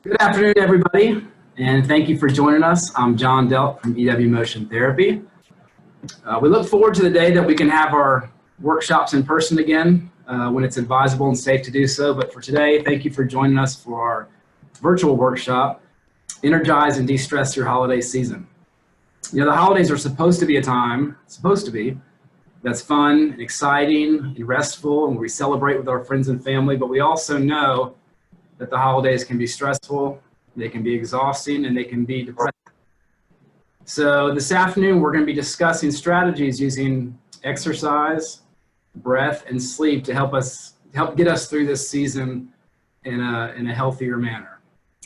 Good afternoon, everybody, and thank you for joining us. I'm John Delp from EW Motion Therapy. We look forward to the day that we can have our workshops in person again when it's advisable and safe to do so. But for today, thank you for joining us for our virtual workshop, Energize and De-Stress Your Holiday Season. You know, the holidays are supposed to be a time, that's fun and exciting and restful, and we celebrate with our friends and family, but we also know that the holidays can be stressful, they can be exhausting, and they can be depressing. So this afternoon, we're going to be discussing strategies using exercise, breath, and sleep to help get us through this season in a healthier manner.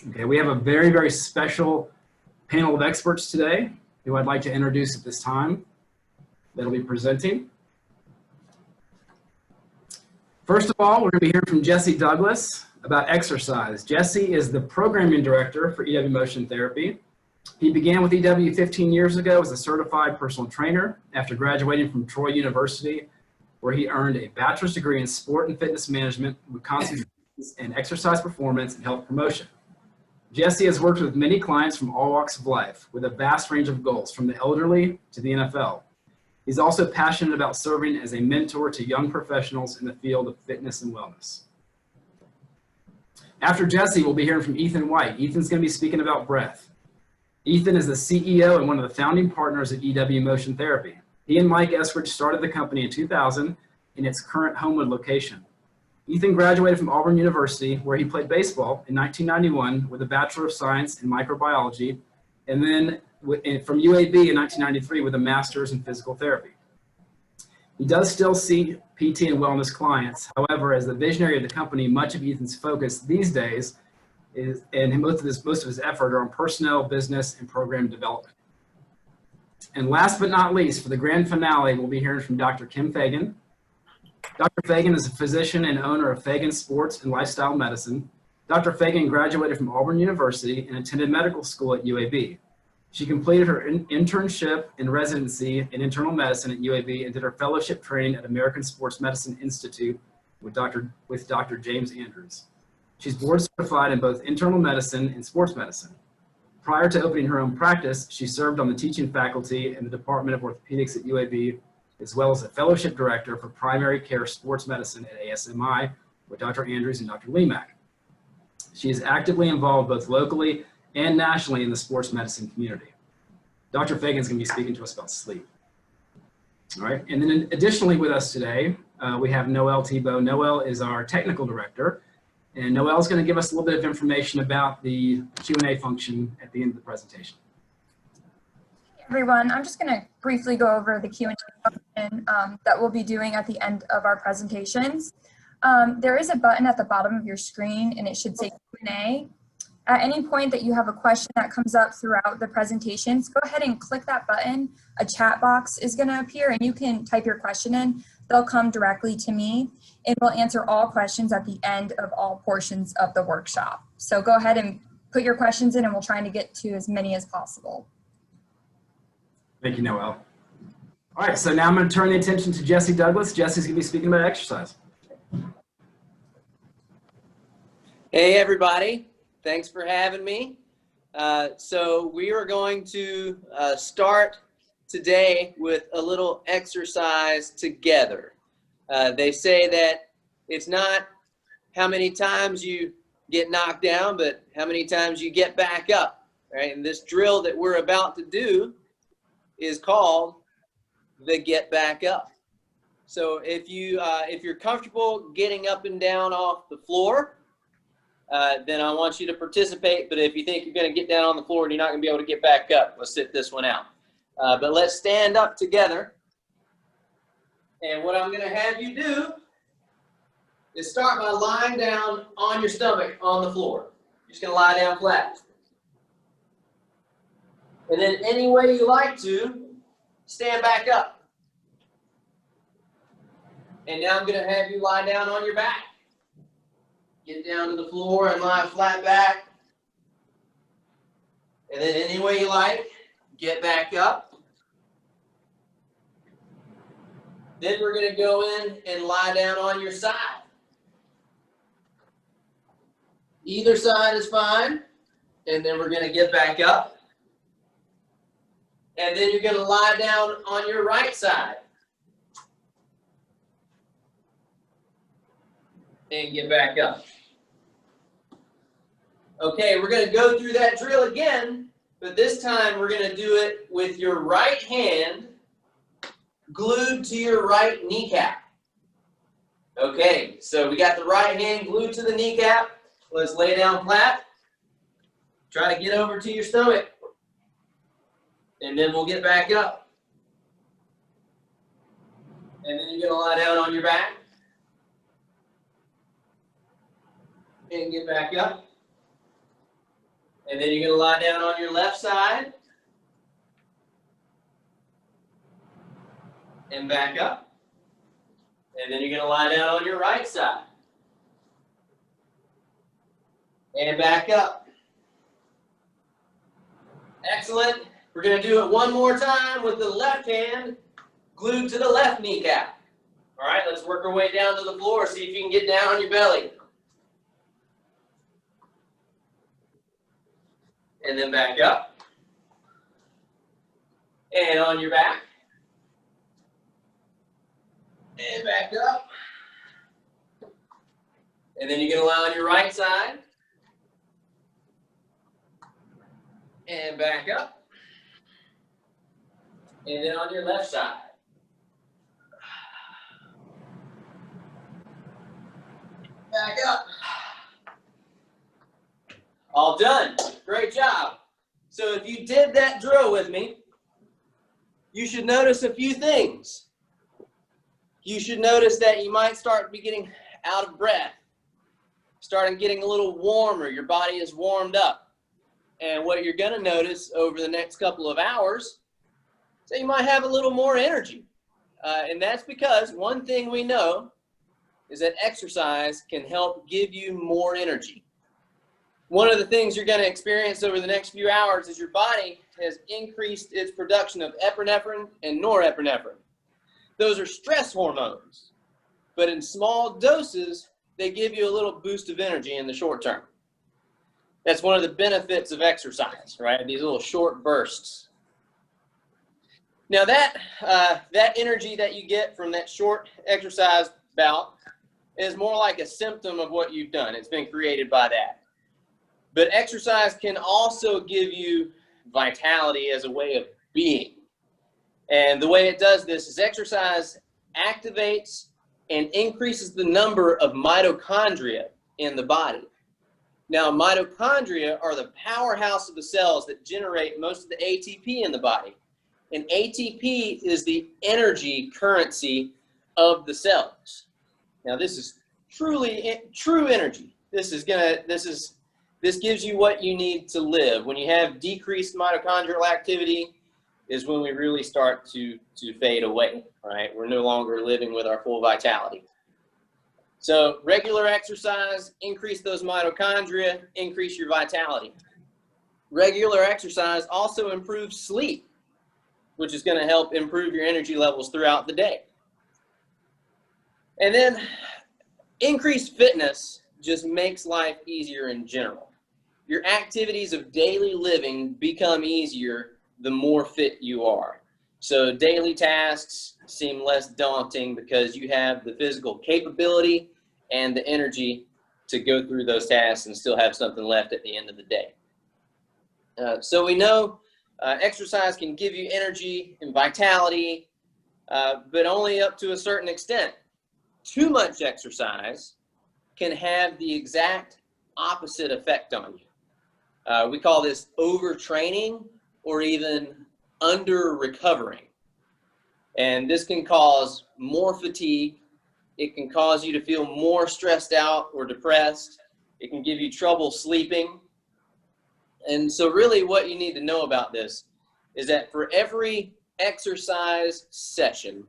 Okay, we have a very, very special panel of experts today who I'd like to introduce at this time that'll be presenting. First of all, we're going to be hearing from Jesse Douglas about exercise. Jesse is the programming director for EW Motion Therapy. He began with EW 15 years ago as a certified personal trainer after graduating from Troy University, where he earned a bachelor's degree in sport and fitness management with concentrations in exercise performance and health promotion. Jesse has worked with many clients from all walks of life with a vast range of goals, from the elderly to the NFL. He's also passionate about serving as a mentor to young professionals in the field of fitness and wellness. After Jesse, we'll be hearing from Ethan White. Ethan's going to be speaking about breath. Ethan is the CEO and one of the founding partners at EW Motion Therapy. He and Mike Eskridge started the company in 2000 in its current Homewood location. Ethan graduated from Auburn University, where he played baseball in 1991 with a Bachelor of Science in Microbiology, and then from UAB in 1993 with a Master's in Physical Therapy. He does still see PT and wellness clients. However, as the visionary of the company, much of Ethan's focus these days is, and most of his effort, are on personnel, business, and program development. And last but not least, for the grand finale, we'll be hearing from Dr. Kim Fagan. Dr. Fagan is a physician and owner of Fagan Sports and Lifestyle Medicine. Dr. Fagan graduated from Auburn University and attended medical school at UAB. She completed her internship and residency in internal medicine at UAB and did her fellowship training at American Sports Medicine Institute with Dr. James Andrews. She's board certified in both internal medicine and sports medicine. Prior to opening her own practice, she served on the teaching faculty in the Department of Orthopedics at UAB, as well as a fellowship director for primary care sports medicine at ASMI with Dr. Andrews and Dr. Lemack. She is actively involved both locally and nationally in the sports medicine community. Dr. Fagan's going to be speaking to us about sleep. All right, and then additionally with us today, we have Noelle Thibault. Noelle is our technical director, and Noelle is going to give us a little bit of information about the Q&A function at the end of the presentation. Hey everyone, I'm just going to briefly go over the Q&A function that we'll be doing at the end of our presentations. There is a button at the bottom of your screen, and it should say Q&A. At any point that you have a question that comes up throughout the presentations, go ahead and click that button. A chat box is going to appear, and you can type your question in. They'll come directly to me, and we'll answer all questions at the end of all portions of the workshop. So go ahead and put your questions in, and we'll try to get to as many as possible. Thank you, Noelle. All right, so now I'm going to turn the attention to Jesse Douglas. Jesse's going to be speaking about exercise. Hey, everybody. Thanks for having me. So we are going to start today with a little exercise together. They say that it's not how many times you get knocked down, but how many times you get back up, right? And this drill that we're about to do is called the get back up. So if you're comfortable getting up and down off the floor, then I want you to participate. But if you think you're going to get down on the floor and you're not going to be able to get back up, let's sit this one out. But let's stand up together. And what I'm going to have you do is start by lying down on your stomach on the floor. You're just going to lie down flat. And then any way you like to, stand back up. And now I'm going to have you lie down on your back. Get down to the floor and lie flat back. And then any way you like, get back up. Then we're going to go in and lie down on your side. Either side is fine. And then we're going to get back up. And then you're going to lie down on your right side. And get back up. Okay, we're going to go through that drill again, but this time we're going to do it with your right hand glued to your right kneecap. Okay, so we got the right hand glued to the kneecap. Let's lay down flat. Try to get over to your stomach. And then we'll get back up. And then you're going to lie down on your back. And get back up. And then you're going to lie down on your left side. And back up. And then you're going to lie down on your right side. And back up. Excellent. We're going to do it one more time with the left hand glued to the left kneecap. All right, let's work our way down to the floor. See if you can get down on your belly. And then back up. And on your back. And back up. And then you're going to lie on your right side. And back up. And then on your left side. Back up. All done. Great job. So if you did that drill with me, you should notice a few things. You should notice that you might start to be getting out of breath, starting getting a little warmer. Your body is warmed up. And what you're going to notice over the next couple of hours is that you might have a little more energy. And that's because one thing we know is that exercise can help give you more energy. One of the things you're going to experience over the next few hours is your body has increased its production of epinephrine and norepinephrine. Those are stress hormones, but in small doses, they give you a little boost of energy in the short term. That's one of the benefits of exercise, right? These little short bursts. Now that energy that you get from that short exercise bout is more like a symptom of what you've done. It's been created by that. But exercise can also give you vitality as a way of being. And the way it does this is exercise activates and increases the number of mitochondria in the body. Now, mitochondria are the powerhouse of the cells that generate most of the ATP in the body. And ATP is the energy currency of the cells. Now, this is truly true energy. This gives you what you need to live. When you have decreased mitochondrial activity is when we really start to fade away, right? We're no longer living with our full vitality. So regular exercise, increase those mitochondria, increase your vitality. Regular exercise also improves sleep, which is going to help improve your energy levels throughout the day. And then increased fitness just makes life easier in general. Your activities of daily living become easier the more fit you are. So daily tasks seem less daunting because you have the physical capability and the energy to go through those tasks and still have something left at the end of the day. So we know exercise can give you energy and vitality, but only up to a certain extent. Too much exercise can have the exact opposite effect on you. We call this overtraining or even under-recovering. And this can cause more fatigue. It can cause you to feel more stressed out or depressed. It can give you trouble sleeping. And so really what you need to know about this is that for every exercise session,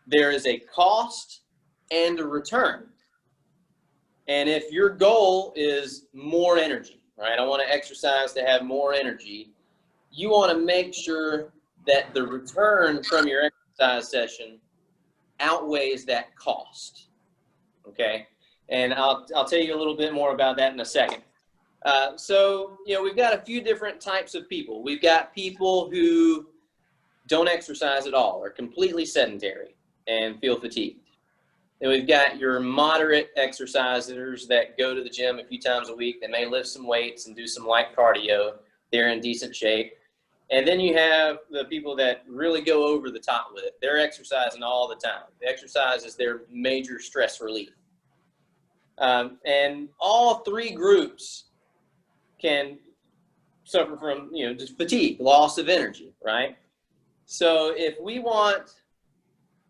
there is a cost and a return. And if your goal is more energy, right? I want to exercise to have more energy. You want to make sure that the return from your exercise session outweighs that cost, okay? And I'll tell you a little bit more about that in a second. So, we've got a few different types of people. We've got people who don't exercise at all, are completely sedentary and feel fatigued. Then we've got your moderate exercisers that go to the gym a few times a week. They may lift some weights and do some light cardio. They're in decent shape. And then you have the people that really go over the top with it. They're exercising all the time. The exercise is their major stress relief. And all three groups can suffer from, just fatigue, loss of energy, right? So if we want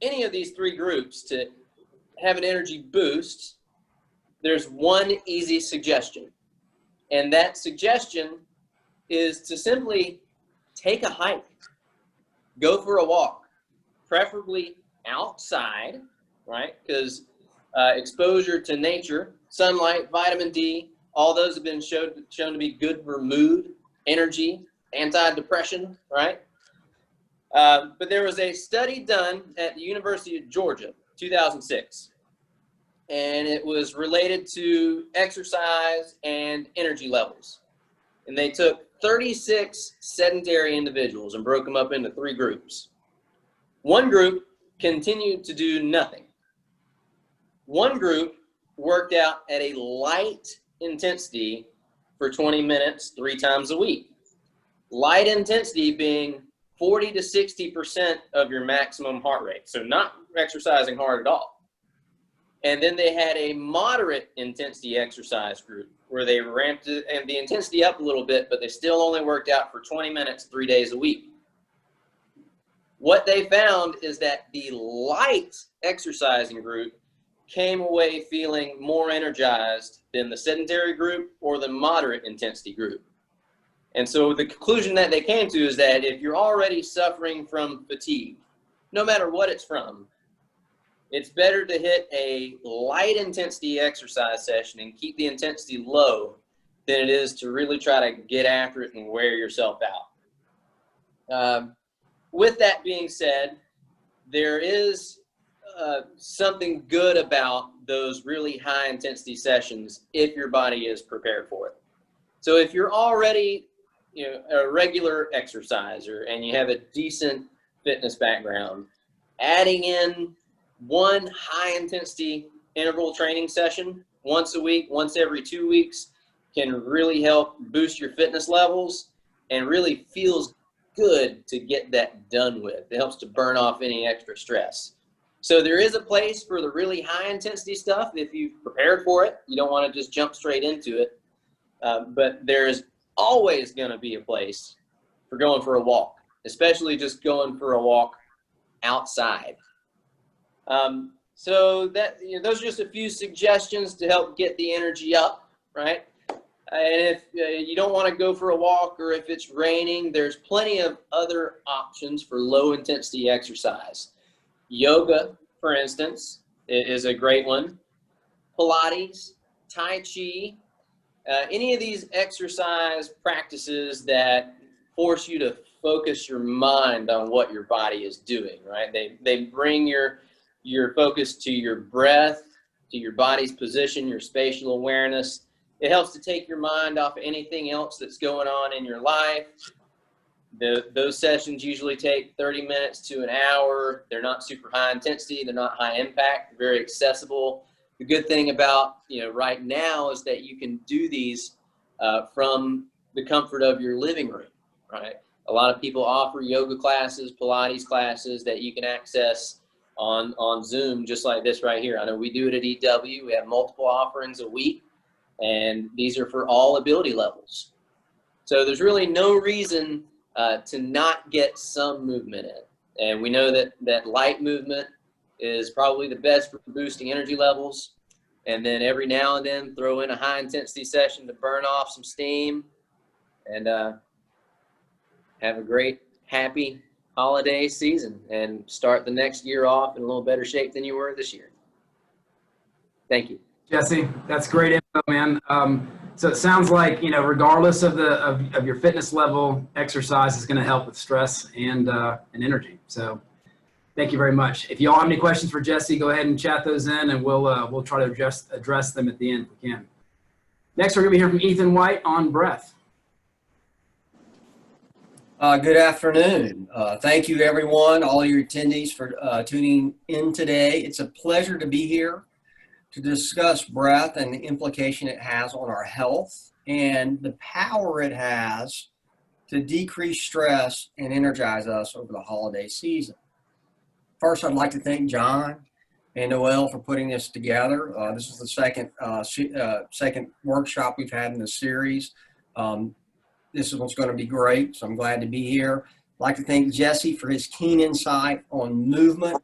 any of these three groups to have an energy boost, there's one easy suggestion. And that suggestion is to simply take a hike, go for a walk, preferably outside, right? Because exposure to nature, sunlight, vitamin D, all those have been shown to be good for mood, energy, anti-depression, right? But there was a study done at the University of Georgia, 2006, and it was related to exercise and energy levels. And they took 36 sedentary individuals and broke them up into three groups. One group continued to do nothing. One group worked out at a light intensity for 20 minutes, 3 times a week. Light intensity being 40 to 60% of your maximum heart rate. So not exercising hard at all. And then they had a moderate intensity exercise group where they ramped it and the intensity up a little bit, but they still only worked out for 20 minutes, 3 days a week. What they found is that the light exercising group came away feeling more energized than the sedentary group or the moderate intensity group. And so the conclusion that they came to is that if you're already suffering from fatigue, no matter what it's from, it's better to hit a light intensity exercise session and keep the intensity low than it is to really try to get after it and wear yourself out. With that being said, there is something good about those really high intensity sessions if your body is prepared for it. So if you're already a regular exerciser and you have a decent fitness background, adding in one high intensity interval training session once a week, once every 2 weeks can really help boost your fitness levels and really feels good to get that done with. It helps to burn off any extra stress. So there is a place for the really high intensity stuff if you've prepared for it. You don't want to just jump straight into it. But there is always going to be a place for going for a walk, especially just going for a walk outside. So that those are just a few suggestions to help get the energy up, right? And if you don't want to go for a walk or if it's raining, there's plenty of other options for low intensity exercise. Yoga, for instance, is a great one. Pilates, Tai Chi, any of these exercise practices that force you to focus your mind on what your body is doing, right? They bring your focus to your breath, to your body's position, your spatial awareness. It helps to take your mind off of anything else that's going on in your life. Those sessions usually take 30 minutes to an hour. They're not super high intensity. They're not high impact. They're very accessible. The good thing about right now is that you can do these from the comfort of your living room, right? A lot of people offer yoga classes, Pilates classes that you can access on Zoom, just like this right here. I know we do it at EW. We have multiple offerings a week, and these are for all ability levels. So there's really no reason to not get some movement in. And we know that light movement is probably the best for boosting energy levels. And then every now and then throw in a high intensity session to burn off some steam and have a great, happy holiday season and start the next year off in a little better shape than you were this year. Thank you. Jesse, that's great info, man. So it sounds like, regardless of your fitness level, exercise is going to help with stress and energy. So thank you very much. If you all have any questions for Jesse, go ahead and chat those in, and we'll try to address them at the end if we can. Next, we're going to be hearing from Ethan White on breath. Good afternoon. Thank you, everyone, all your attendees for tuning in today. It's a pleasure to be here to discuss breath and the implication it has on our health and the power it has to decrease stress and energize us over the holiday season. First, I'd like to thank John and Noel for putting this together. This is the second workshop we've had in the series. This is what's going to be great, so I'm glad to be here. I'd like to thank Jesse for his keen insight on movement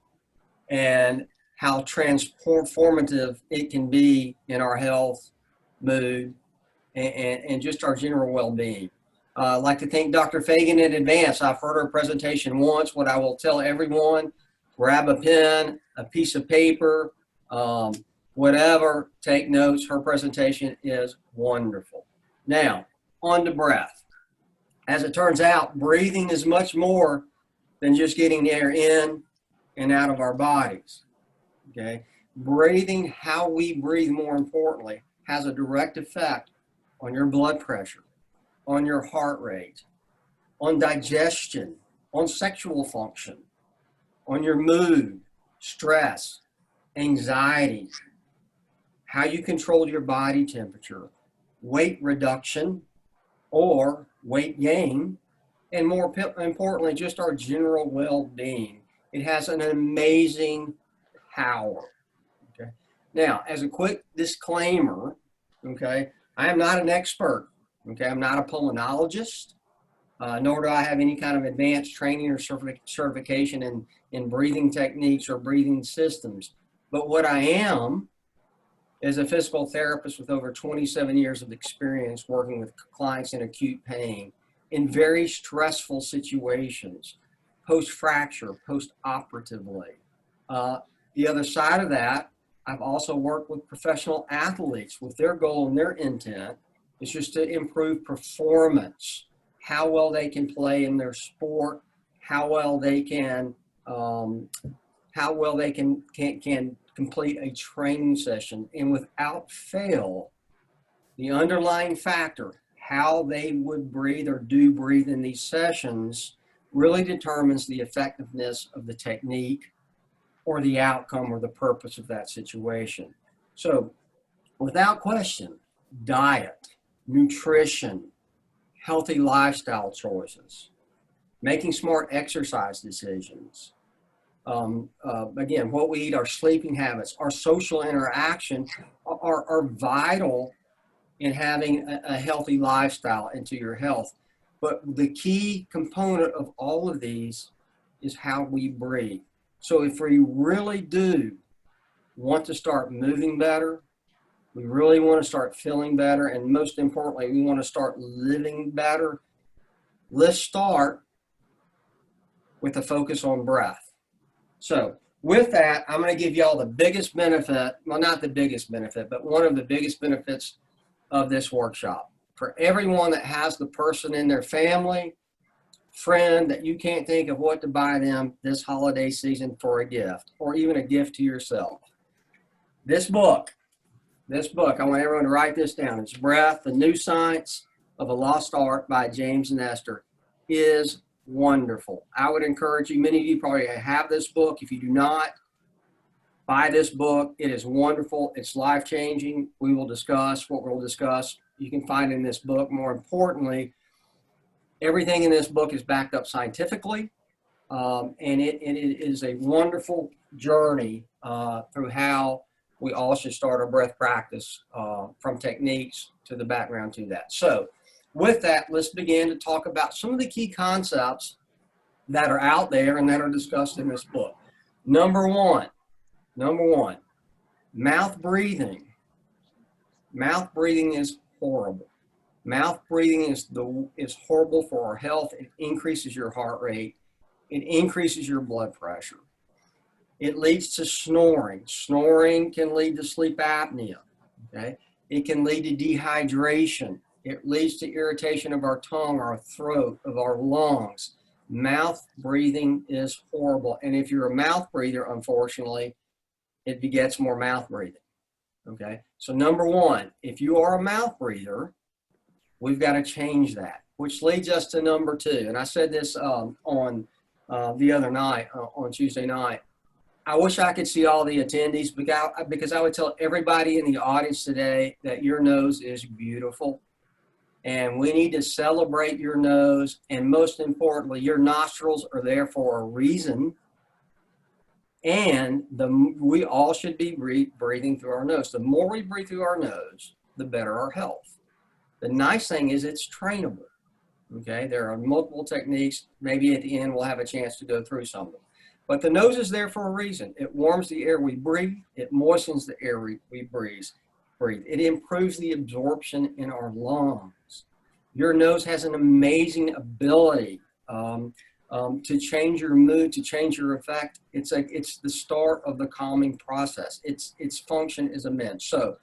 and how transformative it can be in our health, mood, and just our general well-being. I'd like to thank Dr. Fagan in advance. I've heard her presentation once. What I will tell everyone, grab a pen, a piece of paper, whatever, take notes. Her presentation is wonderful. Now, on to breath. As it turns out, breathing is much more than just getting air in and out of our bodies. Okay? Breathing, how we breathe more importantly, has a direct effect on your blood pressure, on your heart rate, on digestion, on sexual function, on your mood, stress, anxiety, how you control your body temperature, weight reduction or weight gain, and more importantly, just our general well-being. It has an amazing power. Okay. Now, as a quick disclaimer, okay, I am not an expert. Okay, I'm not a pulmonologist, nor do I have any kind of advanced training or certification in breathing techniques or breathing systems. But what I am is a physical therapist with over 27 years of experience working with clients in acute pain in very stressful situations, post-fracture, post-operatively. The other side of that, I've also worked with professional athletes with their goal and their intent is just to improve performance, how well they can play in their sport, how well they can complete a training session, and without fail, the underlying factor, how they would breathe or do breathe in these sessions, really determines the effectiveness of the technique or the outcome or the purpose of that situation. So, without question, diet, nutrition, healthy lifestyle choices, making smart exercise decisions, again, what we eat, our sleeping habits, our social interaction are vital in having a healthy lifestyle into your health. But the key component of all of these is how we breathe. So if we really do want to start moving better, we really want to start feeling better, and most importantly, we want to start living better, let's start with a focus on breath. So with that, I'm going to give you all the biggest benefit, well, not the biggest benefit, but one of the biggest benefits of this workshop. For everyone that has the person in their family, friend, that you can't think of what to buy them this holiday season for a gift, or even a gift to yourself. This book, I want everyone to write this down. It's Breath, The New Science of a Lost Art by James and Esther, is wonderful. I would encourage you, many of you probably have this book. If you do not, buy this book. It is wonderful. It's life-changing. We will discuss what we'll discuss. You can find in this book. More importantly, everything in this book is backed up scientifically, and it is a wonderful journey through how we all should start our breath practice, from techniques to the background to that. So with that, let's begin to talk about some of the key concepts that are out there and that are discussed in this book. Number one, mouth breathing. Mouth breathing is horrible. Mouth breathing is horrible for our health. It increases your heart rate. It increases your blood pressure. It leads to snoring. Snoring can lead to sleep apnea. Okay? It can lead to dehydration. It leads to irritation of our tongue, our throat, of our lungs. Mouth breathing is horrible. And if you're a mouth breather, unfortunately, it begets more mouth breathing. Okay? So number one, if you are a mouth breather, we've got to change that, which leads us to number two. And I said this on the other night, on Tuesday night. I wish I could see all the attendees because I would tell everybody in the audience today that your nose is beautiful. And we need to celebrate your nose. And most importantly, your nostrils are there for a reason. And we all should be breathing through our nose. The more we breathe through our nose, the better our health. The nice thing is it's trainable. Okay, there are multiple techniques. Maybe at the end we'll have a chance to go through some of them. But the nose is there for a reason. It warms the air we breathe. It moistens the air we breathe. It improves the absorption in our lungs. Your nose has an amazing ability to change your mood, to change your effect. It's the start of the calming process. Its function is immense. So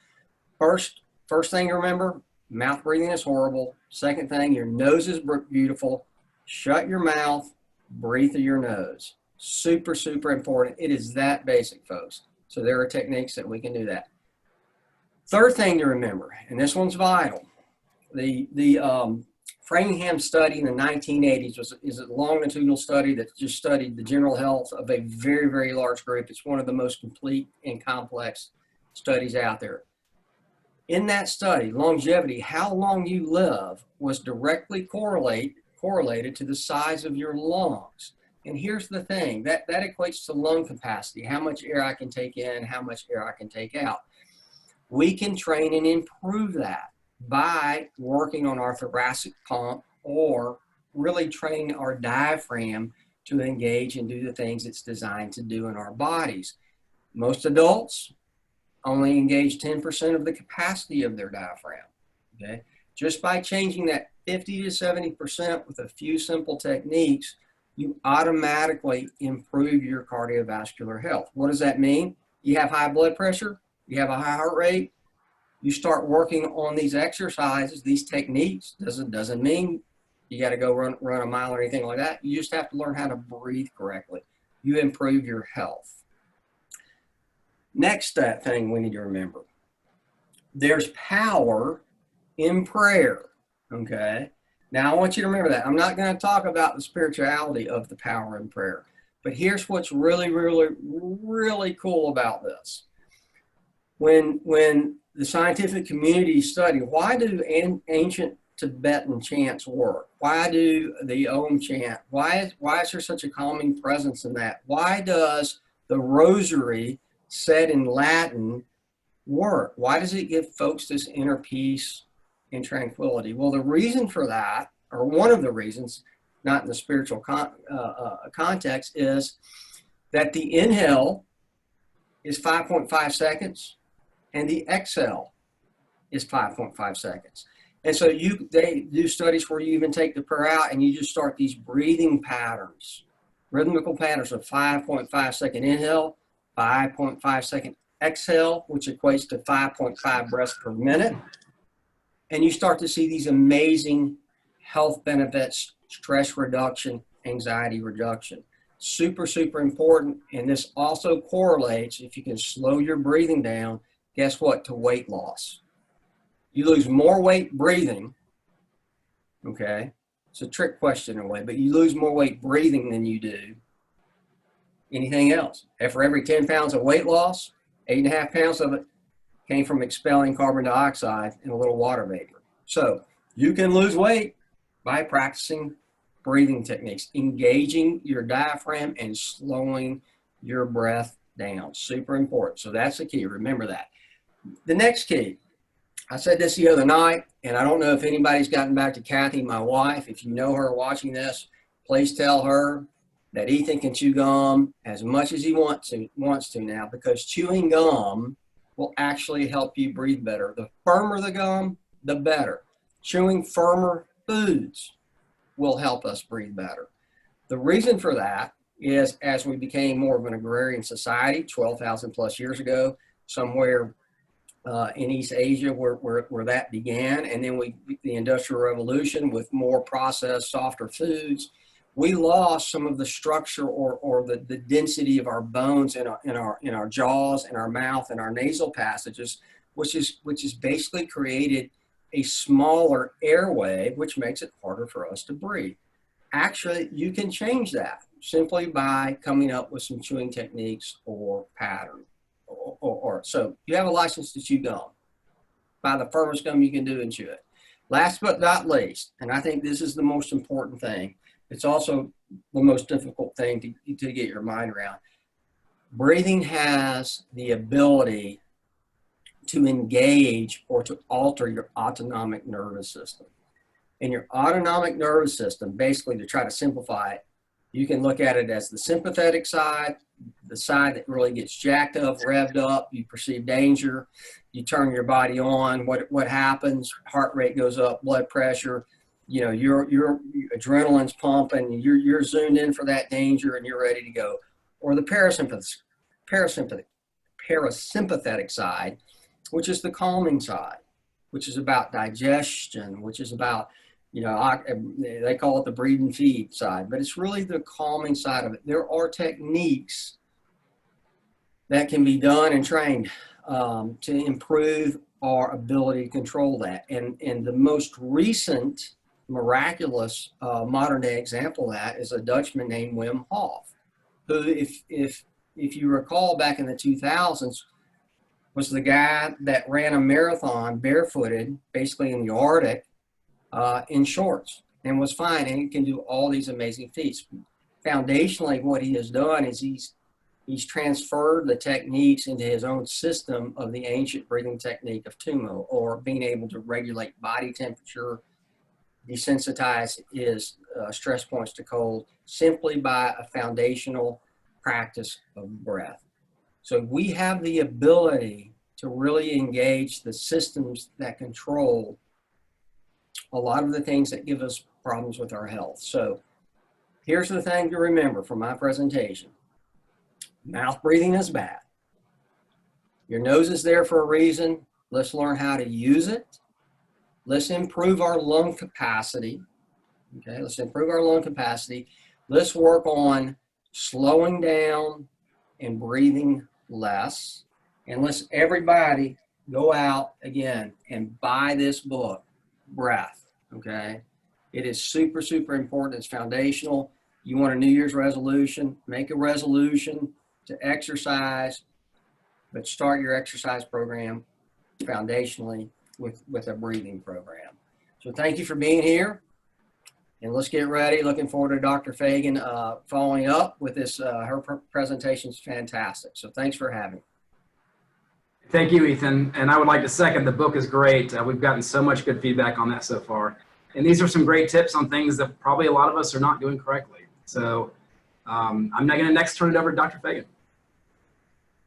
first thing to remember, mouth breathing is horrible. Second thing, your nose is beautiful. Shut your mouth, breathe through your nose. Super, super important. It is that basic, folks. So there are techniques that we can do that. Third thing to remember, and this one's vital, the Framingham study in the 1980s is a longitudinal study that just studied the general health of a very, very large group. It's one of the most complete and complex studies out there. In that study, longevity, how long you live, was directly correlated to the size of your lungs. And here's the thing, that equates to lung capacity, how much air I can take in, how much air I can take out. We can train and improve that by working on our thoracic pump or really training our diaphragm to engage and do the things it's designed to do in our bodies. Most adults only engage 10% of the capacity of their diaphragm, okay? Just by changing that 50 to 70% with a few simple techniques, you automatically improve your cardiovascular health. What does that mean? You have high blood pressure, you have a high heart rate, you start working on these exercises, these techniques. Doesn't mean you got to go run a mile or anything like that. You just have to learn how to breathe correctly. You improve your health. Next thing we need to remember, there's power in prayer, okay? Now I want you to remember that. I'm not going to talk about the spirituality of the power in prayer, but here's what's really, really, really cool about this. When the scientific community study, why do ancient Tibetan chants work? Why do the Om chant? Why is there such a calming presence in that? Why does the rosary said in Latin work? Why does it give folks this inner peace and tranquility? Well, the reason for that, or one of the reasons, not in the spiritual context, is that the inhale is 5.5 seconds and the exhale is 5.5 seconds. And so they do studies where you even take the prayer out and you just start these breathing patterns, rhythmical patterns of 5.5 second inhale, 5.5 second exhale, which equates to 5.5 breaths per minute. And you start to see these amazing health benefits, stress reduction, anxiety reduction. Super, super important. And this also correlates, if you can slow your breathing down, guess what, to weight loss. You lose more weight breathing, okay? It's a trick question in a way, but you lose more weight breathing than you do anything else. And for every 10 pounds of weight loss, 8.5 pounds of it came from expelling carbon dioxide and a little water vapor. So you can lose weight by practicing breathing techniques, engaging your diaphragm and slowing your breath down. Super important. So that's the key. Remember that. The next key, I said this the other night, and I don't know if anybody's gotten back to Kathy, my wife. If you know her watching this, please tell her that Ethan can chew gum as much as he wants to now, because chewing gum will actually help you breathe better. The firmer the gum, the better. Chewing firmer foods will help us breathe better. The reason for that is as we became more of an agrarian society 12,000 plus years ago, somewhere in East Asia where that began, and then the Industrial Revolution with more processed, softer foods, we lost some of the structure or the density of our bones in our jaws, in our mouth, and our nasal passages, which is basically created a smaller airway, which makes it harder for us to breathe. Actually, you can change that simply by coming up with some chewing techniques or pattern. So you have a license to chew gum. Buy the firmest gum you can do and chew it. Last but not least, and I think this is the most important thing, it's also the most difficult thing to get your mind around. Breathing has the ability to engage or to alter your autonomic nervous system. And your autonomic nervous system, basically, to try to simplify it, you can look at it as the sympathetic side, the side that really gets jacked up, revved up, you perceive danger, you turn your body on, what happens, heart rate goes up, blood pressure, you know, your adrenaline's pumping, you're zoomed in for that danger and you're ready to go. Or the parasympathetic side, which is the calming side, which is about digestion, which is about, you know, they call it the breathe and feed side, but it's really the calming side of it. There are techniques that can be done and trained to improve our ability to control that. And the most recent miraculous modern day example of that is a Dutchman named Wim Hof, who, if you recall, back in the 2000s, was the guy that ran a marathon barefooted, basically in the Arctic, in shorts, and was fine, and he can do all these amazing feats. Foundationally, what he has done is he's transferred the techniques into his own system of the ancient breathing technique of Tumo, or being able to regulate body temperature, desensitize his stress points to cold, simply by a foundational practice of breath. So we have the ability to really engage the systems that control a lot of the things that give us problems with our health. So here's the thing to remember from my presentation. Mouth breathing is bad. Your nose is there for a reason. Let's learn how to use it. Let's improve our lung capacity. Okay, let's improve our lung capacity. Let's work on slowing down and breathing less. And let's everybody go out again and buy this book, Breath. Okay, it is super, super important. It's foundational. You want a New Year's resolution, make a resolution to exercise, but start your exercise program foundationally with a breathing program. So thank you for being here, and let's get ready. Looking forward to Dr. Fagan following up with this. Her presentation is fantastic. So thanks for having me. Thank you, Ethan. And I would like to second, the book is great. We've gotten so much good feedback on that so far. And these are some great tips on things that probably a lot of us are not doing correctly. So I'm now going to next turn it over to Dr. Fagan.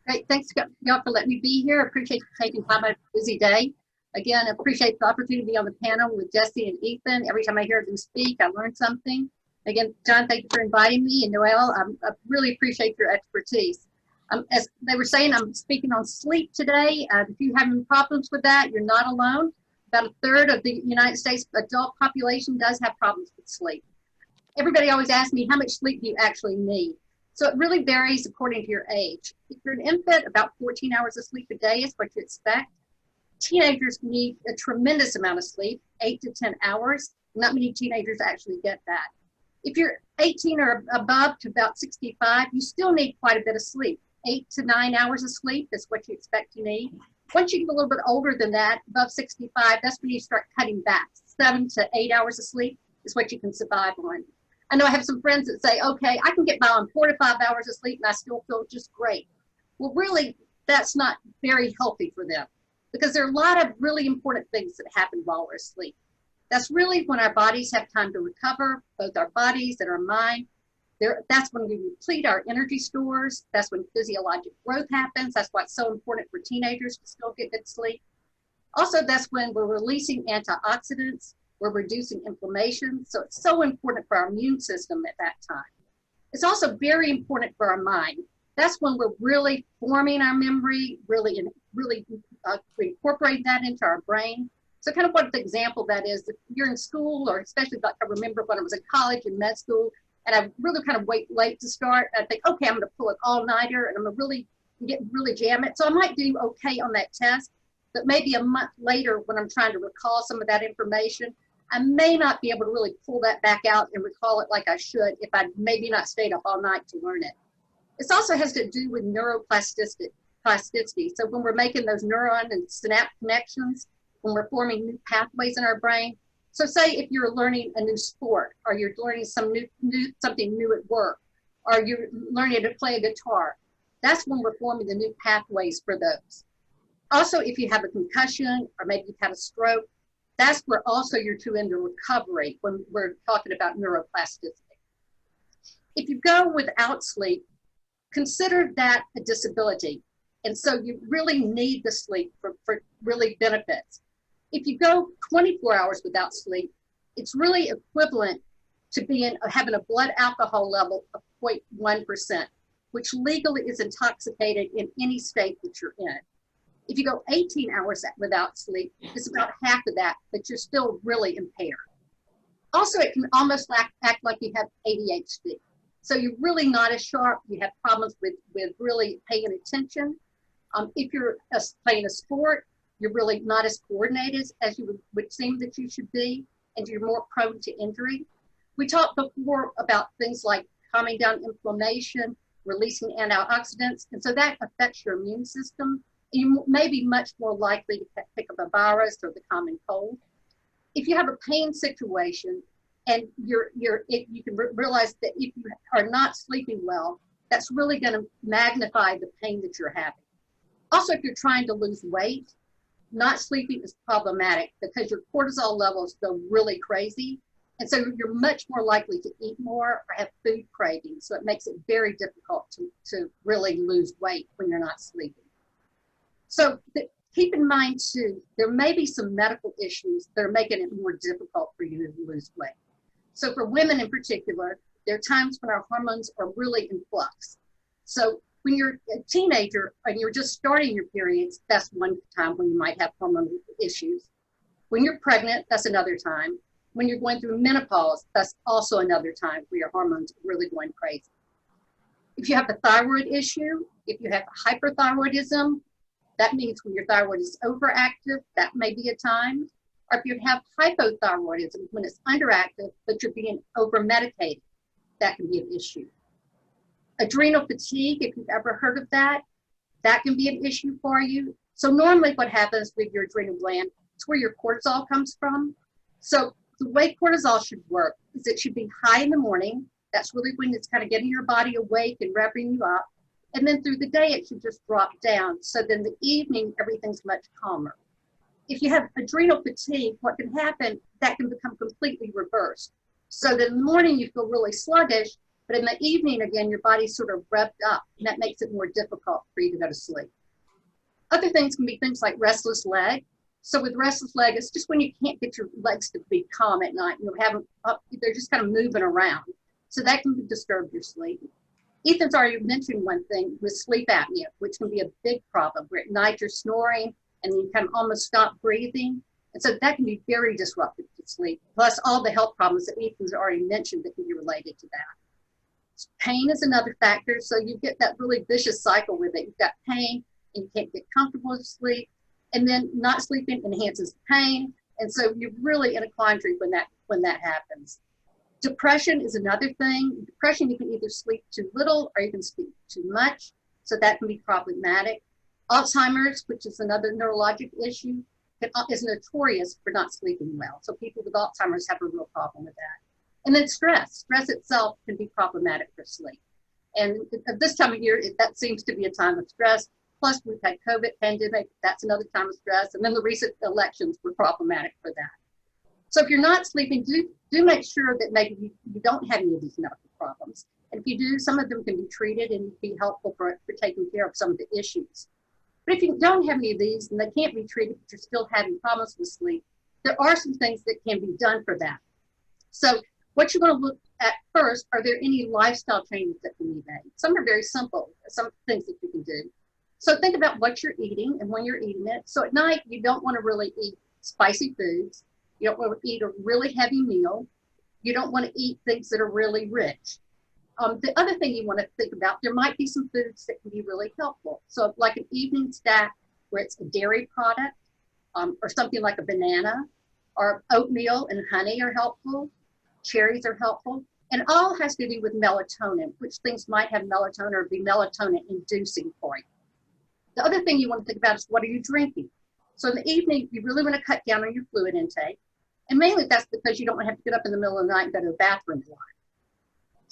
Great, thanks y'all for letting me be here. I appreciate you taking time out of a busy day. Again, I appreciate the opportunity to be on the panel with Jesse and Ethan. Every time I hear them speak, I learn something. Again, John, thank you for inviting me. And Noelle, I really appreciate your expertise. As they were saying, I'm speaking on sleep today. If you have any problems with that, you're not alone. About a third of the United States adult population does have problems with sleep. Everybody always asks me, how much sleep do you actually need? So it really varies according to your age. If you're an infant, about 14 hours of sleep a day is what you expect. Teenagers need a tremendous amount of sleep, 8 to 10 hours. Not many teenagers actually get that. If you're 18 or above to about 65, you still need quite a bit of sleep. 8 to 9 hours of sleep is what you expect you need. Once you get a little bit older than that, above 65, that's when you start cutting back. 7 to 8 hours of sleep is what you can survive on. I know I have some friends that say, okay, I can get by on 4 to 5 hours of sleep and I still feel just great. Well, really, that's not very healthy for them, because there are a lot of really important things that happen while we're asleep. That's really when our bodies have time to recover, both our bodies and our mind. That's when we deplete our energy stores. That's when physiologic growth happens. That's why it's so important for teenagers to still get good sleep. Also, that's when we're releasing antioxidants, we're reducing inflammation. So it's so important for our immune system at that time. It's also very important for our mind. That's when we're really forming our memory, really incorporating that into our brain. So kind of what the example that is, if you're in school, or especially like I remember when I was in college and med school, and I really kind of wait late to start, I think, okay, I'm going to pull an all-nighter and I'm going to really jam it. So I might do okay on that test. but maybe a month later when I'm trying to recall some of that information, I may not be able to really pull that back out and recall it like I should if I maybe not stayed up all night to learn it. This also has to do with neuroplasticity. So when we're making those neuron and synapse connections, when we're forming new pathways in our brain. So say if you're learning a new sport, or you're learning something new at work, or you're learning to play a guitar, that's when we're forming the new pathways for those. Also, if you have a concussion, or maybe you've had a stroke, that's where also you're too into recovery when we're talking about neuroplasticity. If you go without sleep, consider that a disability. And so you really need the sleep for really benefits. If you go 24 hours without sleep, it's really equivalent to having a blood alcohol level of 0.1%, which legally is intoxicated in any state that you're in. If you go 18 hours without sleep, it's about half of that, but you're still really impaired. Also, it can almost act like you have ADHD. So you're really not as sharp. You have problems with really paying attention. If you're playing a sport, you're really not as coordinated as you would seem that you should be, and you're more prone to injury. We talked before about things like calming down inflammation, releasing antioxidants, and so that affects your immune system. You may be much more likely to pick up a virus or the common cold. If you have a pain situation, and you can realize that if you are not sleeping well, that's really going to magnify the pain that you're having. Also, if you're trying to lose weight, not sleeping is problematic because your cortisol levels go really crazy. And so you're much more likely to eat more or have food cravings. So it makes it very difficult to really lose weight when you're not sleeping. So keep in mind too, there may be some medical issues that are making it more difficult for you to lose weight. So for women in particular, there are times when our hormones are really in flux. So when you're a teenager and you're just starting your periods, that's one time when you might have hormonal issues. When you're pregnant, that's another time. When you're going through menopause, that's also another time where your hormones are really going crazy. If you have a thyroid issue, if you have hyperthyroidism, that means when your thyroid is overactive, that may be a time. Or if you have hypothyroidism, when it's underactive, but you're being over-medicated, that can be an issue. Adrenal fatigue, if you've ever heard of that, that can be an issue for you. So normally what happens with your adrenal gland, it's where your cortisol comes from. So the way cortisol should work is it should be high in the morning. That's really when it's kind of getting your body awake and revving you up. And then through the day, it should just drop down. So then the evening, everything's much calmer. If you have adrenal fatigue, what can happen, that can become completely reversed. So that in the morning, you feel really sluggish, but in the evening, again, your body's sort of revved up, and that makes it more difficult for you to go to sleep. Other things can be things like restless leg. So with restless leg, it's just when you can't get your legs to be calm at night. They're just kind of moving around. So that can disturb your sleep. Ethan's already mentioned one thing with sleep apnea, which can be a big problem, where at night you're snoring and you kind of almost stop breathing. And so that can be very disruptive to sleep, plus all the health problems that Ethan's already mentioned that can be related to that. Pain is another factor. So you get that really vicious cycle with it. You've got pain and you can't get comfortable to sleep. And then not sleeping enhances pain. And so you're really in a quandary when that happens. Depression is another thing. Depression, you can either sleep too little or you can sleep too much. So that can be problematic. Alzheimer's, which is another neurologic issue, is notorious for not sleeping well. So people with Alzheimer's have a real problem with that. And then stress. Stress itself can be problematic for sleep. And at this time of year, that seems to be a time of stress. Plus, we've had COVID pandemic. That's another time of stress. And then the recent elections were problematic for that. So if you're not sleeping, do make sure that maybe you don't have any of these medical problems. And if you do, some of them can be treated and be helpful for taking care of some of the issues. But if you don't have any of these and they can't be treated, but you're still having problems with sleep, there are some things that can be done for that. So what you're going to look at first, are there any lifestyle changes that can be made? Some are very simple, some things that you can do. So think about what you're eating and when you're eating it. So at night, you don't want to really eat spicy foods. You don't want to eat a really heavy meal. You don't want to eat things that are really rich. The other thing you want to think about, there might be some foods that can be really helpful. So like an evening snack where it's a dairy product, or something like a banana, or oatmeal and honey are helpful. Cherries are helpful. And all has to do with melatonin, which things might have melatonin or be melatonin inducing for you. The other thing you want to think about is what are you drinking? So in the evening, you really want to cut down on your fluid intake. And mainly that's because you don't want to have to get up in the middle of the night and go to the bathroom a lot.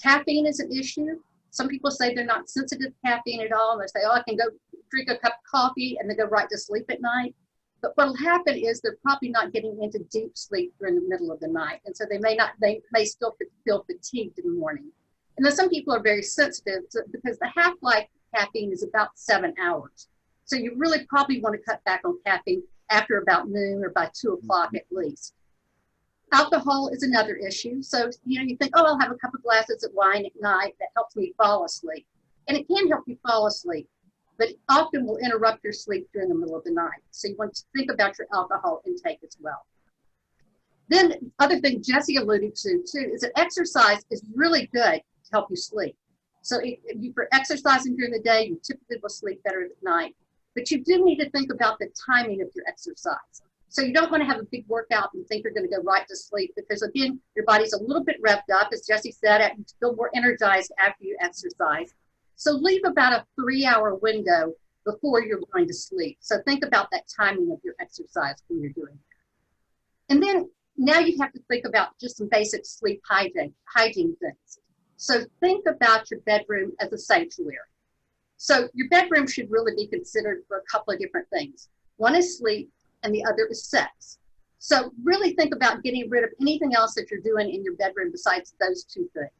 Caffeine is an issue. Some people say they're not sensitive to caffeine at all. And they say, oh, I can go drink a cup of coffee and then go right to sleep at night. But what'll happen is they're probably not getting into deep sleep during the middle of the night. And so they may still feel fatigued in the morning. And then some people are very sensitive because the half-life of caffeine is about 7 hours. So you really probably want to cut back on caffeine after about noon or by 2 o'clock at least. Alcohol is another issue. So, you think, oh, I'll have a couple of glasses of wine at night. That helps me fall asleep. And it can help you fall asleep, but it often will interrupt your sleep during the middle of the night. So you want to think about your alcohol intake as well. Then other thing Jesse alluded to too is that exercise is really good to help you sleep. So if you're exercising during the day, you typically will sleep better at night. But you do need to think about the timing of your exercise. So you don't want to have a big workout and think you're going to go right to sleep because, again, your body's a little bit revved up. As Jesse said, you feel more energized after you exercise. So leave about a 3-hour window before you're going to sleep. So think about that timing of your exercise when you're doing that. And then now you have to think about just some basic sleep hygiene things. So think about your bedroom as a sanctuary. So your bedroom should really be considered for a couple of different things. One is sleep and the other is sex. So really think about getting rid of anything else that you're doing in your bedroom besides those two things.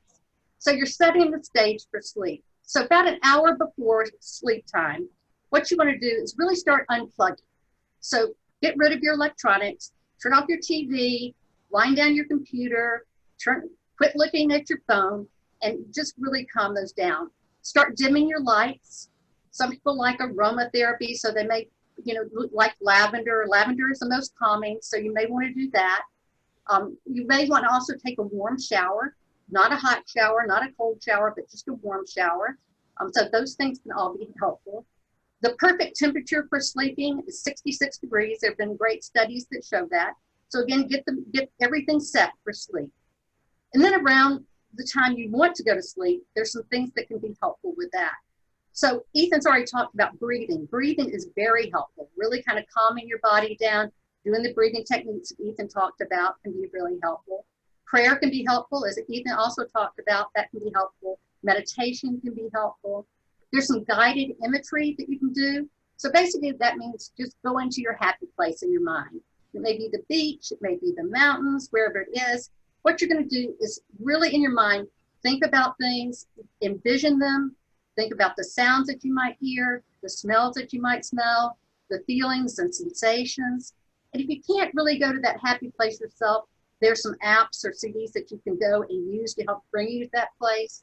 So you're setting the stage for sleep. So about an hour before sleep time, what you want to do is really start unplugging. So get rid of your electronics, turn off your TV, wind down your computer, quit looking at your phone, and just really calm those down. Start dimming your lights. Some people like aromatherapy, so they may, like lavender. Lavender is the most calming, so you may want to do that. You may want to also take a warm shower, not a hot shower, not a cold shower, but just a warm shower. So those things can all be helpful. The perfect temperature for sleeping is 66 degrees. There have been great studies that show that. So again, get everything set for sleep. And then around the time you want to go to sleep, there's some things that can be helpful with that. So Ethan's already talked about breathing. Breathing is very helpful, really kind of calming your body down. Doing the breathing techniques that Ethan talked about can be really helpful. Prayer can be helpful, as Ethan also talked about, that can be helpful. Meditation can be helpful. There's some guided imagery that you can do. So basically that means just go into your happy place in your mind. It may be the beach, it may be the mountains, wherever it is. What you're going to do is really in your mind, think about things, envision them, think about the sounds that you might hear, the smells that you might smell, the feelings and sensations. And if you can't really go to that happy place yourself, there's some apps or CDs that you can go and use to help bring you to that place.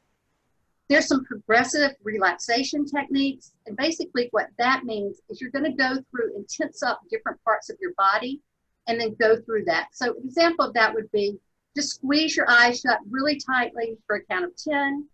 There's some progressive relaxation techniques. And basically what that means is you're going to go through and tense up different parts of your body and then go through that. So an example of that would be just squeeze your eyes shut really tightly for a count of 10.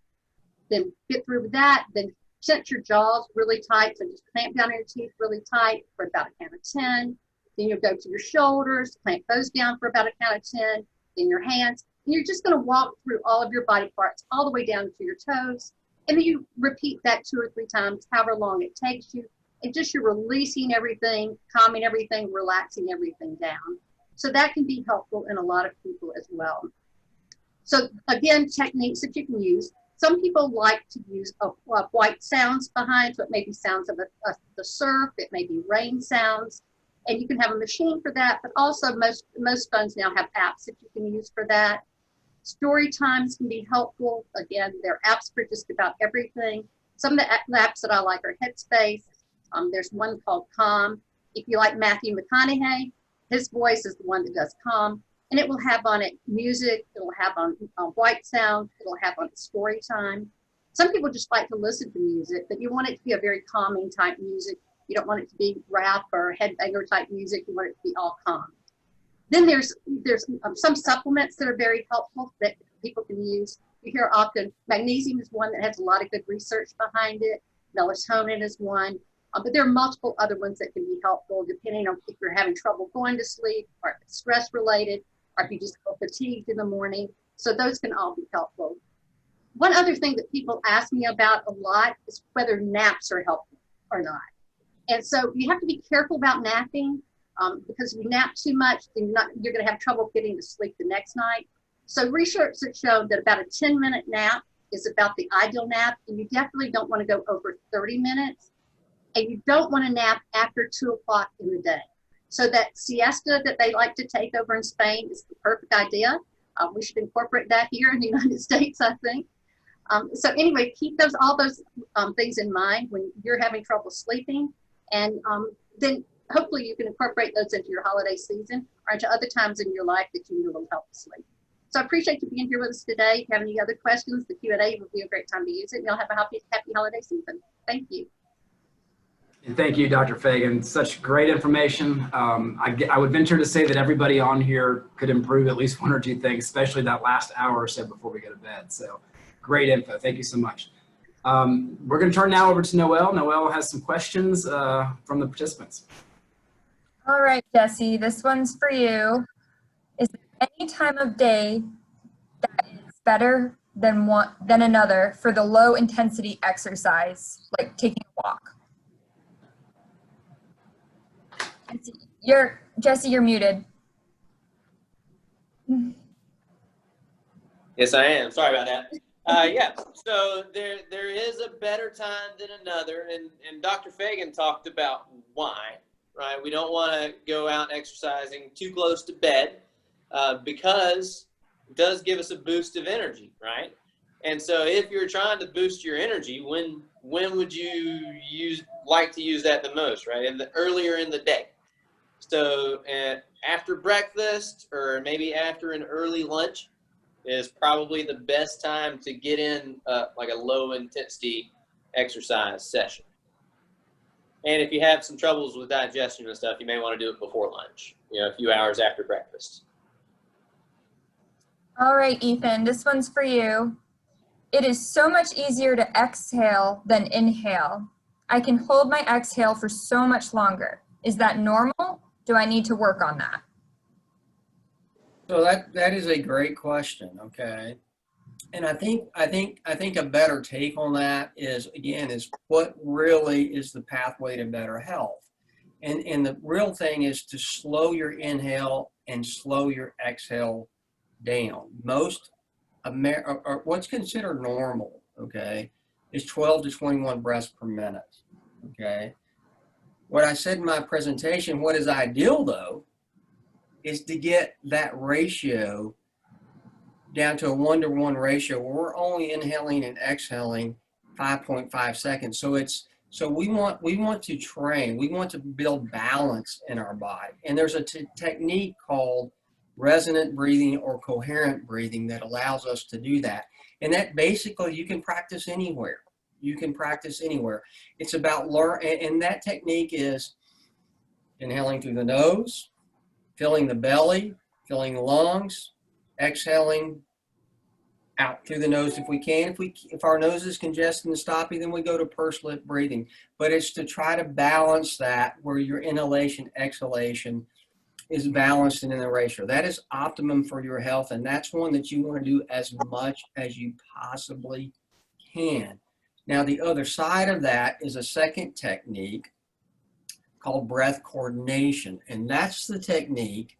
Then get through that. Then tense your jaws really tight. So just clamp down on your teeth really tight for about a count of 10. Then you'll go to your shoulders, clamp those down for about a count of 10. Then your hands. And you're just going to walk through all of your body parts all the way down to your toes. And then you repeat that 2 or 3 times, however long it takes you. And just you're releasing everything, calming everything, relaxing everything down. So that can be helpful in a lot of people as well. So again, techniques that you can use. Some people like to use white sounds behind, so it may be sounds of the surf, it may be rain sounds, and you can have a machine for that, but also most phones now have apps that you can use for that. Story times can be helpful. Again, there are apps for just about everything. Some of the apps that I like are Headspace. There's one called Calm. If you like Matthew McConaughey, his voice is the one that does Calm. And it will have on it music, it'll have on white sound, it'll have on story time. Some people just like to listen to music, but you want it to be a very calming type music. You don't want it to be rap or headbanger type music. You want it to be all calm. Then there's some supplements that are very helpful that people can use. You hear often magnesium is one that has a lot of good research behind it. Melatonin is one. But there are multiple other ones that can be helpful depending on if you're having trouble going to sleep, or if it's stress related, or if you just feel fatigued in the morning. So those can all be helpful. One other thing that people ask me about a lot is whether naps are helpful or not. And so you have to be careful about napping, because if you nap too much, then you're going to have trouble getting to sleep the next night. So research has shown that about a 10-minute nap is about the ideal nap, and you definitely don't want to go over 30 minutes. And you don't want to nap after 2 o'clock in the day. So that siesta that they like to take over in Spain is the perfect idea. We should incorporate that here in the United States, I think. So anyway, keep all those things in mind when you're having trouble sleeping. And then hopefully you can incorporate those into your holiday season or into other times in your life that you need a little help to sleep. So I appreciate you being here with us today. If you have any other questions, the Q&A will be a great time to use it. And you'll have a happy holiday season. Thank you. And thank you, Dr. Fagan. Such great information. I would venture to say that everybody on here could improve at least one or two things, especially that last hour or so before we go to bed. So great info. Thank you so much. We're going to turn now over to Noelle. Noelle has some questions from the participants. All right, Jesse, this one's for you. Is there any time of day that is better than another for the low intensity exercise, like taking a walk? Jesse, you're muted. Yes, I am. Sorry about that. Yeah, so there is a better time than another, and Dr. Fagan talked about why, right? We don't want to go out exercising too close to bed because it does give us a boost of energy, right? And so if you're trying to boost your energy, when would you like to use that the most, right? Earlier in the day. So after breakfast or maybe after an early lunch is probably the best time to get in like a low intensity exercise session. And if you have some troubles with digestion and stuff, you may want to do it before lunch, a few hours after breakfast. All right, Ethan, this one's for you. It is so much easier to exhale than inhale. I can hold my exhale for so much longer. Is that normal? Do I need to work on that? So that is a great question. Okay. And I think a better take on that is what really is the pathway to better health. And the real thing is to slow your inhale and slow your exhale down. What's considered normal, okay, is 12 to 21 breaths per minute. Okay. What I said in my presentation, what is ideal though, is to get that ratio down to a 1-to-1 ratio where we're only inhaling and exhaling 5.5 seconds. So we want to train, we want to build balance in our body. And there's a technique called resonant breathing or coherent breathing that allows us to do that. And that basically you can practice anywhere. You can practice anywhere. It's about and that technique is inhaling through the nose, filling the belly, filling the lungs, exhaling out through the nose if we can. If our nose is congested and stoppy, then we go to pursed lip breathing. But it's to try to balance that where your inhalation, exhalation is balanced and in the ratio. That is optimum for your health, and that's one that you want to do as much as you possibly can. Now, the other side of that is a second technique called breath coordination. And that's the technique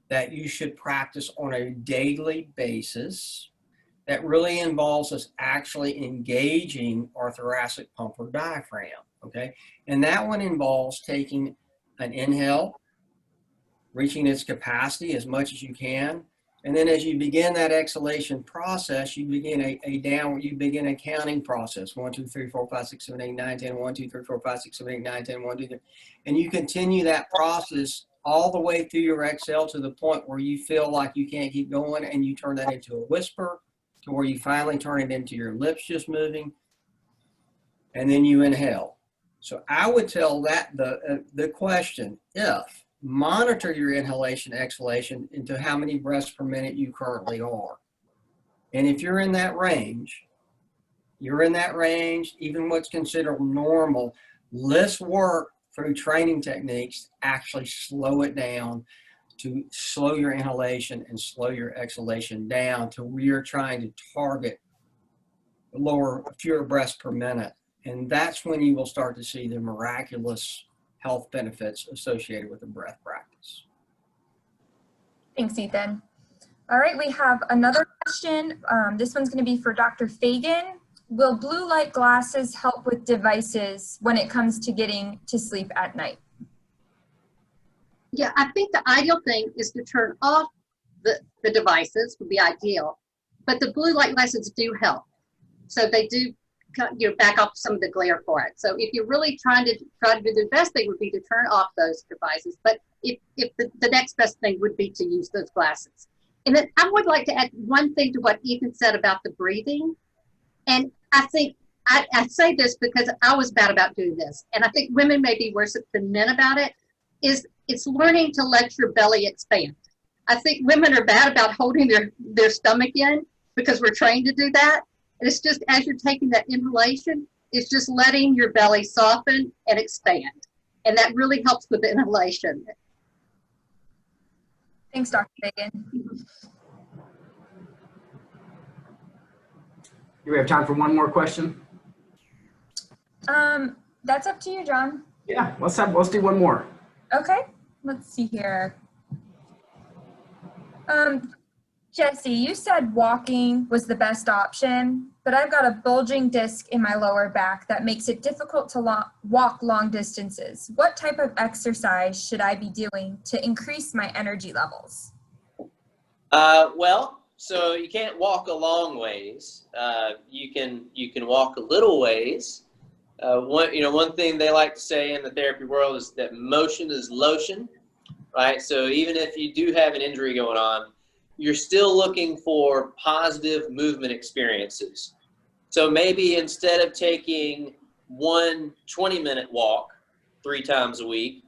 that you should practice on a daily basis that really involves us actually engaging our thoracic pump or diaphragm, okay? And that one involves taking an inhale, reaching its capacity as much as you can. And then as you begin that exhalation process, you begin you begin a counting process. 1, 2, 3, 4, 5, 6, 7, 8, 9, 10, 1, 2, 3, 4, 5, 6, 7, 8, 9, 10, 1, 2, 3. And you continue that process all the way through your exhale to the point where you feel like you can't keep going, and you turn that into a whisper to where you finally turn it into your lips just moving, and then you inhale. So I would tell that the question, if monitor your inhalation, exhalation into how many breaths per minute you currently are. And if you're in that range, even what's considered normal, Let's work through training techniques to actually slow it down, to slow your inhalation and slow your exhalation down to where you're trying to target fewer breaths per minute. And that's when you will start to see the miraculous health benefits associated with the breath practice. Thanks, Ethan. All right, we have another question. This one's going to be for Dr. Fagan. Will blue light glasses help with devices when it comes to getting to sleep at night? Yeah, I think the ideal thing is to turn off the devices would be ideal, but the blue light glasses do help. So they do back off some of the glare for it. So if you're really trying to do the best thing would be to turn off those devices. But if the next best thing would be to use those glasses. And then I would like to add one thing to what Ethan said about the breathing. And I think I say this because I was bad about doing this. And I think women may be worse than men about it, it's learning to let your belly expand. I think women are bad about holding their stomach in because we're trained to do that. And it's just as you're taking that inhalation, it's just letting your belly soften and expand. And that really helps with the inhalation. Thanks, Dr. Fagan. Do we have time for one more question? That's up to you, John. Yeah, let's do one more. Okay, let's see here. Jesse, you said walking was the best option, but I've got a bulging disc in my lower back that makes it difficult to walk long distances. What type of exercise should I be doing to increase my energy levels? Well, so you can't walk a long ways. You can walk a little ways. One thing they like to say in the therapy world is that motion is lotion, right? So even if you do have an injury going on, you're still looking for positive movement experiences. So maybe instead of taking one 20-minute walk 3 times a week,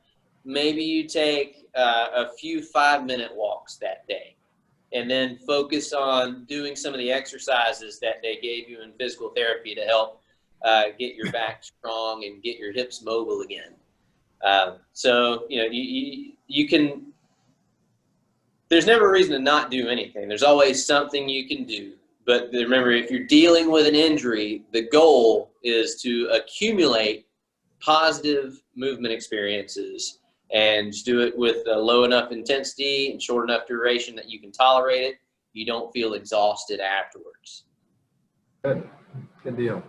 maybe you take a few 5-minute walks that day, and then focus on doing some of the exercises that they gave you in physical therapy to help get your back strong and get your hips mobile again. So you can. There's never a reason to not do anything. There's always something you can do. But remember, if you're dealing with an injury, the goal is to accumulate positive movement experiences and just do it with a low enough intensity and short enough duration that you can tolerate it. You don't feel exhausted afterwards. Good deal.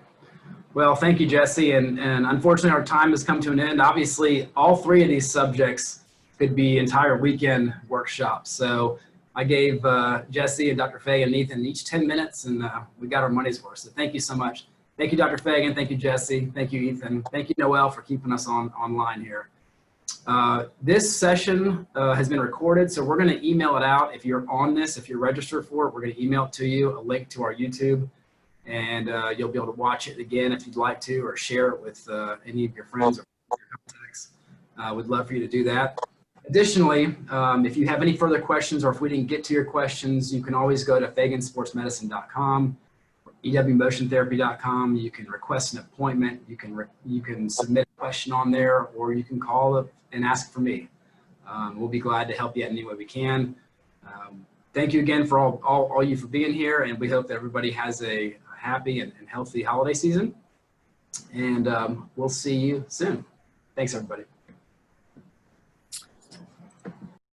Well, thank you, Jesse. And unfortunately, our time has come to an end. Obviously, all 3 of these subjects could be entire weekend workshops. So I gave Jesse and Dr. Fagan and Ethan each 10 minutes, and we got our money's worth. So thank you so much. Thank you, Dr. Fagan. Thank you, Jesse. Thank you, Ethan. Thank you, Noel, for keeping us online here. This session has been recorded, so we're going to email it out. If you're on this, if you're registered for it, we're going to email it to you, a link to our YouTube, and you'll be able to watch it again if you'd like to, or share it with any of your friends or your contacts. We'd love for you to do that. Additionally, if you have any further questions or if we didn't get to your questions, you can always go to fagansportsmedicine.com, ewmotiontherapy.com. You can request an appointment. You can submit a question on there, or you can call up and ask for me. We'll be glad to help you in any way we can. Thank you again for all you for being here, and we hope that everybody has a happy and healthy holiday season. And we'll see you soon. Thanks, everybody.